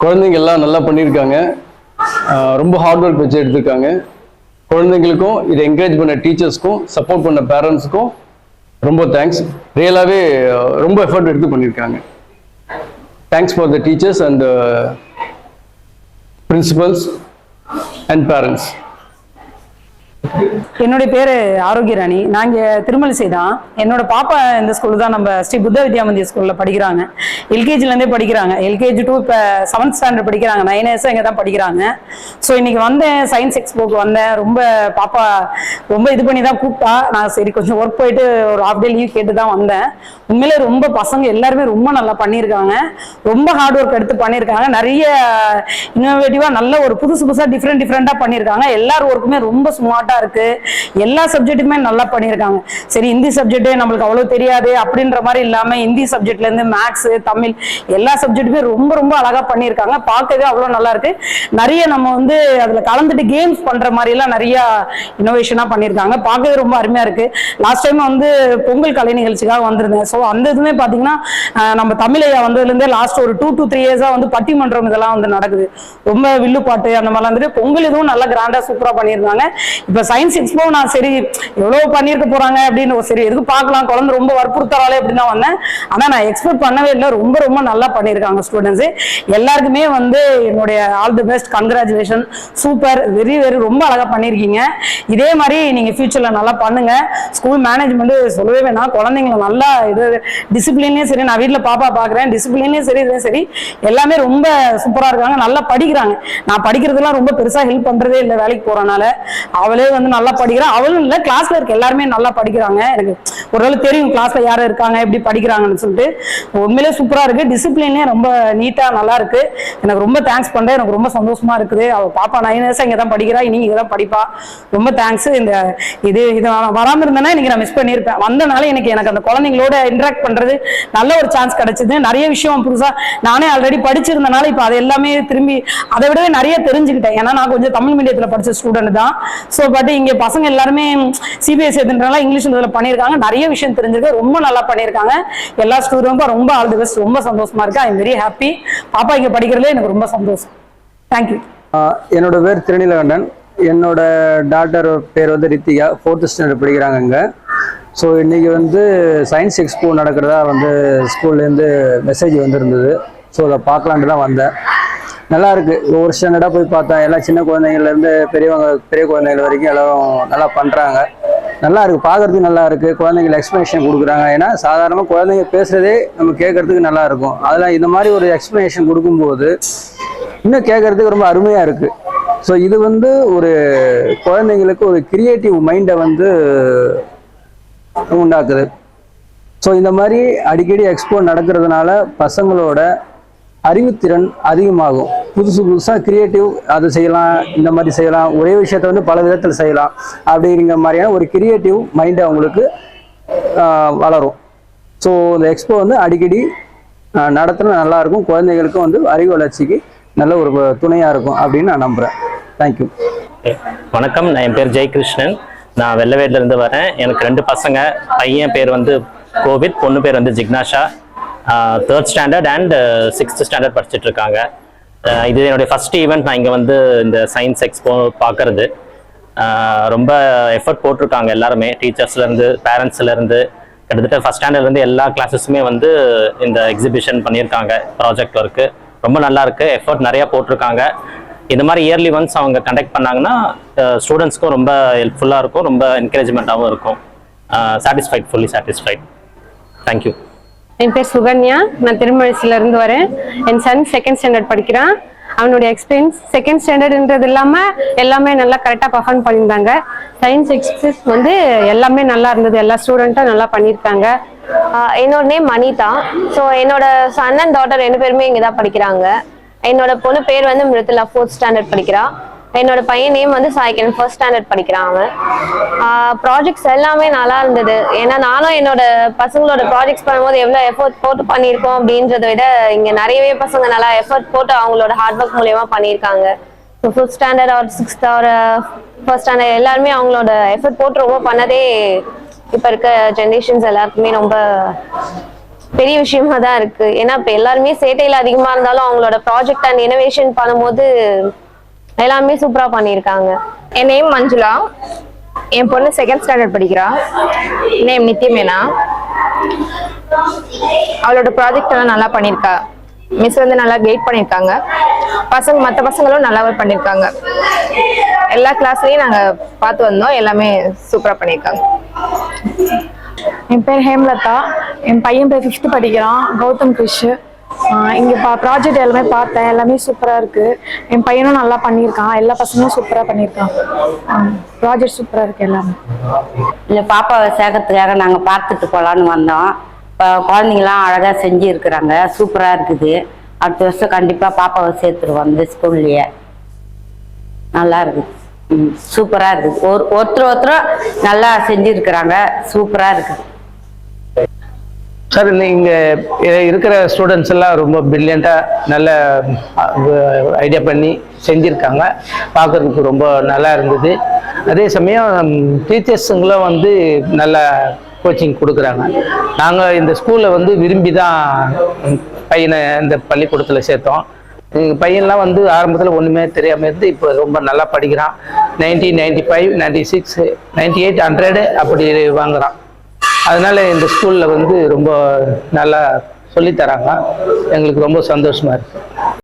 குழந்தைங்க எல்லாம் நல்லா பண்ணியிருக்காங்க. ரொம்ப ஹார்ட் ஒர்க் வச்சு எடுத்திருக்காங்க. குழந்தைங்களுக்கும் இதை என்கரேஜ் பண்ண டீச்சர்ஸ்க்கும் சப்போர்ட் பண்ண பேரண்ட்ஸ்க்கும் ரொம்ப தேங்க்ஸ். ரியலாகவே ரொம்ப எஃபர்ட் எடுத்து பண்ணியிருக்காங்க. Thanks for the teachers and principles and parents. என்னுடைய பேர் ஆரோக்கியராணி. நாங்கள் திருமலிசை தான். என்னோட பாப்பா இந்த ஸ்கூல் தான், நம்ம ஸ்ரீ புத்த வித்யா மந்திர் ஸ்கூலில் படிக்கிறாங்க. எல்கேஜிலேருந்தே படிக்கிறாங்க. எல்கேஜி டூ இப்போ 7th ஸ்டாண்டர்ட் படிக்கிறாங்க. 9 இயர்ஸாக இங்கே தான் படிக்கிறாங்க. ஸோ இன்னைக்கு வந்தேன், சயின்ஸ் எக்ஸ்போக்கு வந்தேன். ரொம்ப பாப்பா ரொம்ப இது பண்ணி தான் கூப்பிட்டா. நான் சரி கொஞ்சம் ஒர்க் போயிட்டு ஒரு ஹாஃப் டே லீவ் கேட்டு தான் வந்தேன். உண்மையிலே ரொம்ப பசங்க எல்லாருமே ரொம்ப நல்லா பண்ணியிருக்காங்க. ரொம்ப ஹார்ட் ஒர்க் எடுத்து பண்ணியிருக்காங்க. நிறைய இன்னோவேட்டிவாக நல்ல ஒரு புதுசாக டிஃப்ரெண்ட்டாக பண்ணியிருக்காங்க. எல்லார் ஒர்க்குமே ரொம்ப ஸ்மார்ட்டாக இருக்கு. எல்லா சப்ஜெக்ட்டுமே நல்லா பண்ணியிருக்காங்க. சரி, ஹிந்தி சப்ஜெக்ட் நம்மளுக்கு அவ்வளவு தெரியாது அப்படின்ற மாதிரி இல்லாம ஹிந்தி சப்ஜெக்ட்ல இருந்து மேக்ஸ், தமிழ் எல்லா சப்ஜெக்ட்டுமே ரொம்ப ரொம்ப அழகா பண்ணியிருக்காங்க. பார்க்கவே அவ்வளவு நல்லா இருக்கு. நிறைய நம்ம வந்து அதுல கலந்துட்டு கேம்ஸ் பண்ற மாதிரி எல்லாம் நிறைய இனோவேஷனா பண்ணியிருக்காங்க. பார்க்கவே ரொம்ப அருமையா இருக்கு. லாஸ்ட் டைம் வந்து பொங்கல் கலை நிகழ்ச்சிக்காக வந்திருந்தேன். ஸோ அந்த இதுவுமே பாத்தீங்கன்னா நம்ம தமிழையா வந்ததுல இருந்தே லாஸ்ட் ஒரு 2 to 3 இயர்ஸா வந்து பட்டிமன்றம் இதெல்லாம் வந்து நடக்குது. ரொம்ப வில்லுப்பாட்டு அந்த மாதிரிலாம் வந்துட்டு பொங்கல் இதுவும் நல்லா கிராண்டா சூப்பரா பண்ணியிருந்தாங்க. இப்ப சயின்ஸ் எக்ஸ்போ நான் சரி எவ்வளவு பண்ணியிருக்க போறாங்க அப்படின்னு சரி எதுக்கு பார்க்கலாம், குழந்தை ரொம்ப வற்புறுத்தறாளே அப்படின்னு தான் வந்தேன். ஆனா நான் எக்ஸ்பெக்ட் பண்ணவே இல்லை. ரொம்ப ரொம்ப நல்லா பண்ணியிருக்காங்க ஸ்டூடெண்ட்ஸ். எல்லாருக்குமே வந்து என்னுடைய all the best, congratulation, super, very very ரொம்ப அழகா பண்ணியிருக்கீங்க. இதே மாதிரி நீங்க ஃபியூச்சர்ல நல்லா பண்ணுங்க. ஸ்கூல் மேனேஜ்மெண்ட் சொல்லவே வேணாம். குழந்தைங்களை நல்லா இது டிசிப்ளினே சரி, நான் வீட்டில் பாப்பா பார்க்குறேன், டிசிப்ளினே சரி இதே சரி எல்லாமே ரொம்ப சூப்பரா இருக்காங்க. நல்லா படிக்கிறாங்க. நான் படிக்கிறதுலாம் ரொம்ப பெருசா ஹெல்ப் பண்றதே இல்லை வேலைக்கு போறனால. அவளே வந்து நல்லா படிக்கிறான். அவளும் இல்லை, கிளாஸ்ல இருக்க எல்லாருமே நல்லா படிக்கிறாங்க. எனக்கு ஓரளவு தெரியும் கிளாஸ்ல யாரும் இருக்காங்க எப்படி படிக்கிறாங்கன்னு சொல்லிட்டு. உண்மையிலே சூப்பரா இருக்கு. டிசிப்ளினே ரொம்ப நீட்டா நல்லா இருக்கு. எனக்கு ரொம்ப தேங்க்ஸ் பண்றேன். எனக்கு ரொம்ப சந்தோஷமா இருக்குது. அவ பாப்பா 9 இயர்ஸ் இங்கே தான் படிக்கிறா. இனி இங்கே தான் படிப்பா. ரொம்ப தேங்க்ஸ். இது வராம இருந்தேன்னா இன்னைக்கு நான் மிஸ் பண்ணியிருப்பேன். வந்தனால எனக்கு அந்த குழந்தைங்களோட இன்டராக்ட் பண்றது நல்ல ஒரு சான்ஸ் கிடைச்சது. நிறைய விஷயம் புதுசா நானே ஆல்ரெடி படிச்சிருந்தனால இப்போ அது எல்லாமே திரும்பி அதை விடவே நிறைய தெரிஞ்சுக்கிட்டேன். ஏன்னா நான் கொஞ்சம் தமிழ் மீடியத்தில் படிச்ச ஸ்டூடெண்ட் தான். ஸோ பட் இங்க பசங்க எல்லாருமே சிபிஎஸ்சி எடுத்துனால இங்கிலீஷ் இதுல பண்ணியிருக்காங்க. நிறைய விஷயம் தெரிஞ்சிருக்கு. ரொம்ப நல்லா பண்ணியிருக்காங்க. எல்லா ஸ்டூடெண்ட்டும் ரொம்ப ஆல் தி பெஸ்ட். ரொம்ப சந்தோஷமா இருக்கு. I am very happy. பாப்பா இங்க படிக்கிறதுல எனக்கு ரொம்ப சந்தோஷம். தேங்க்யூ. என்னோட பேர் திருநீலகண்டன். என்னோட டாட்டர் பேர் வந்து ரித்திகா. 4th ஸ்டாண்டர்ட் படிக்கிறாங்க இங்கே. ஸோ இன்றைக்கி வந்து சயின்ஸ் எக்ஸ்போ நடக்கிறதா வந்து ஸ்கூல்லேருந்து மெசேஜ் வந்துருந்தது. ஸோ அதை பார்க்கலான்ட்டு தான் வந்தேன். நல்லா இருக்குது. ஒவ்வொரு ஸ்டாண்டர்டாக போய் பார்த்தேன். எல்லாம் சின்ன குழந்தைங்கள்லேருந்து பெரிய குழந்தைகள் வரைக்கும் எல்லோரும் நல்லா பண்ணுறாங்க. நல்லா இருக்குது, பார்க்குறதுக்கு நல்லா இருக்குது. குழந்தைங்களுக்கு எக்ஸ்ப்ளனேஷன் கொடுக்குறாங்க. ஏன்னா சாதாரணமாக குழந்தைங்க பேசுகிறதே நம்ம கேட்குறதுக்கு நல்லா இருக்கும். அதில் இந்த மாதிரி ஒரு எக்ஸ்ப்ளனேஷன் கொடுக்கும்போது இன்னும் கேட்குறதுக்கு ரொம்ப அருமையாக இருக்குது. ஸோ இது வந்து ஒரு குழந்தைங்களுக்கு ஒரு கிரியேட்டிவ் மைண்டை வந்து உண்டாக்குது. ஸோ இந்த மாதிரி அடிக்கடி எக்ஸ்போ நடக்கிறதுனால பசங்களோட அறிவுத்திறன் அதிகமாகும். புதுசாக கிரியேட்டிவ் அதை செய்யலாம், இந்த மாதிரி செய்யலாம், ஒரே விஷயத்த வந்து பல விதத்தில் செய்யலாம் அப்படிங்கிற மாதிரியான ஒரு கிரியேட்டிவ் மைண்டு அவங்களுக்கு வளரும். ஸோ இந்த எக்ஸ்போ வந்து அடிக்கடி நடத்தினா நல்லாயிருக்கும். குழந்தைங்களுக்கும் வந்து அறிவு வளர்ச்சிக்கு நல்ல ஒரு துணையாக இருக்கும் அப்படின்னு நான் நம்புகிறேன். தேங்க்யூ. வணக்கம், என் பேர் ஜெயகிருஷ்ணன். நான் வெள்ளவேட்லேருந்து வரேன். எனக்கு 2 பசங்க. பையன் பேர் வந்து கோவித், பொண்ணு பேர் வந்து ஜிக்னாஷா. 3rd standard and 6th standard படிச்சுட்டு இருக்காங்க. இது என்னுடைய ஃபர்ஸ்ட் ஈவெண்ட். நான் இங்கே வந்து இந்த சயின்ஸ் எக்ஸ்போ பார்க்கறது. ரொம்ப எஃபர்ட் போட்டிருக்காங்க எல்லாருமே, டீச்சர்ஸ்லேருந்து பேரண்ட்ஸ்லேருந்து. கிட்டத்தட்ட ஃபர்ஸ்ட் ஸ்டாண்டர்ட்லேருந்து எல்லா கிளாஸஸுமே வந்து இந்த எக்ஸிபிஷன் பண்ணியிருக்காங்க. ப்ராஜெக்ட் ஒர்க்கு ரொம்ப நல்லா இருக்குது. எஃபர்ட் நிறையா போட்டிருக்காங்க. இந்த மாதிரி இயர்லி ஒன்ஸ் அவங்க கண்டக்ட் பண்ணாங்கன்னா ஸ்டூடெண்ட்ஸ்க்கும் ரொம்ப ஹெல்ப்ஃபுல்லாக இருக்கும், ரொம்ப என்கரேஜ்மெண்ட்டாகவும் இருக்கும். Fully satisfied. தேங்க்யூ. என் பேர் சுகன்யா. நான் திருமழிசிலேருந்து வரேன். என் சன் 2nd ஸ்டாண்டர்ட் படிக்கிறான். அவனுடைய எக்ஸ்பீரியன்ஸ் 2nd ஸ்டாண்டர்ட்ன்றது இல்லாமல் எல்லாமே நல்லா கரெக்டாக பர்ஃபார்ம் பண்ணியிருந்தாங்க. சயின்ஸ் எக்ஸ்பிரஸ் வந்து எல்லாமே நல்லா இருந்தது. எல்லா ஸ்டூடெண்ட்டும் நல்லா பண்ணியிருக்காங்க. என்னோட நேம் அனிதா. ஸோ என்னோட சன் அண்ட் டாட்டர் 2 பேருமே இங்கே தான் படிக்கிறாங்க. என்னோட பொண்ணு பேர் வந்து மிருதுலா, 4th ஸ்டாண்டர்ட் படிக்கிறா. என்னோட பையன் நேம் வந்து சாய்கன், 1st ஸ்டாண்டர்ட் படிக்கிறான் அவன். ப்ராஜெக்ட்ஸ் எல்லாமே நல்லா இருந்தது. ஏன்னா நானும் என்னோட பசங்களோட ப்ராஜெக்ட்ஸ் பண்ணும்போது எவ்வளோ எஃபர்ட் போட்டு பண்ணியிருக்கோம் அப்படின்றத விட இங்கே நிறையவே பசங்க நல்லா எஃபர்ட் போட்டு அவங்களோட ஹார்ட் ஒர்க் மூலியமாக பண்ணியிருக்காங்க. So 5th standard or 6th or 1st standard எல்லாருமே அவங்களோட எஃபர்ட் போட்டு ரொம்ப பண்ணதே இப்போ இருக்க ஜென்ரேஷன்ஸ் எல்லாருக்குமே ரொம்ப பெரிய விஷயமா தான் இருக்கு. ஏன்னா இப்ப எல்லாருமே சேட்டையில அதிகமா இருந்தாலும் அவங்களோட ப்ராஜெக்ட் அண்ட் இனோவேஷன் பண்ணும்போது எல்லாமே சூப்பரா பண்ணியிருக்காங்க. என் நேம் மஞ்சுளா. என் பொண்ணு 2nd ஸ்டாண்டர்ட் படிக்கிறா. நேம் நித்யமேனா. அவளோட ப்ராஜெக்ட் எல்லாம் நல்லா பண்ணியிருக்கா. மிஸ் வந்து நல்லா கைட் பண்ணியிருக்காங்க. மற்ற பசங்களும் நல்லாவே பண்ணியிருக்காங்க. எல்லா கிளாஸ்லயும் நாங்க பார்த்து வந்தோம், எல்லாமே சூப்பரா பண்ணியிருக்காங்க. என் பேர் ஹேம்லதா. என் பையன் பேர் 5th படிக்கிறான், கௌதம் கிருஷ். இங்கே ப்ராஜெக்ட் எல்லாமே பார்த்தேன், எல்லாமே சூப்பராக இருக்குது. என் பையனும் நல்லா பண்ணியிருக்கான், எல்லா பசங்களும் சூப்பராக பண்ணியிருக்கான். ப்ராஜெக்ட் சூப்பராக இருக்குது எல்லாமே. இல்லை, பாப்பாவை சேர்க்கறதுக்காக நாங்கள் பார்த்துட்டு போகலான்னு வந்தோம். இப்போ குழந்தைங்களாம் அழகாக செஞ்சு இருக்கிறாங்க, சூப்பராக இருக்குது. அடுத்த வருஷம் கண்டிப்பாக பாப்பாவை சேர்த்துருவோம் இந்த ஸ்கூல்லையே. நல்லா இருக்குது, சூப்பராக இருக்குது. ஒருத்தர் நல்லா செஞ்சுருக்கிறாங்க, சூப்பராக இருக்குது. சார், இங்கே இருக்கிற ஸ்டூடெண்ட்ஸ் எல்லாம் ரொம்ப பிரில்லியண்ட்டாக நல்ல ஐடியா பண்ணி செஞ்சுருக்காங்க. பார்க்குறதுக்கு ரொம்ப நல்லா இருந்தது. அதே சமயம் டீச்சர்ஸுங்களும் வந்து நல்ல கோச்சிங் கொடுக்குறாங்க. நாங்கள் இந்த ஸ்கூலில் வந்து விரும்பி தான் பையனை இந்த பள்ளிக்கூடத்தில் சேர்த்தோம். எங்கள் பையன்லாம் வந்து ஆரம்பத்தில் ஒன்றுமே தெரியாமல் இருந்து இப்போ ரொம்ப நல்லா படிக்கிறான். 90, 95, 96, 98, 100 அப்படி வாங்குகிறான். அதனால இந்த ஸ்கூலில் வந்து ரொம்ப நல்லா சொல்லித்தராங்க. எங்களுக்கு ரொம்ப சந்தோஷமாக இருக்குது.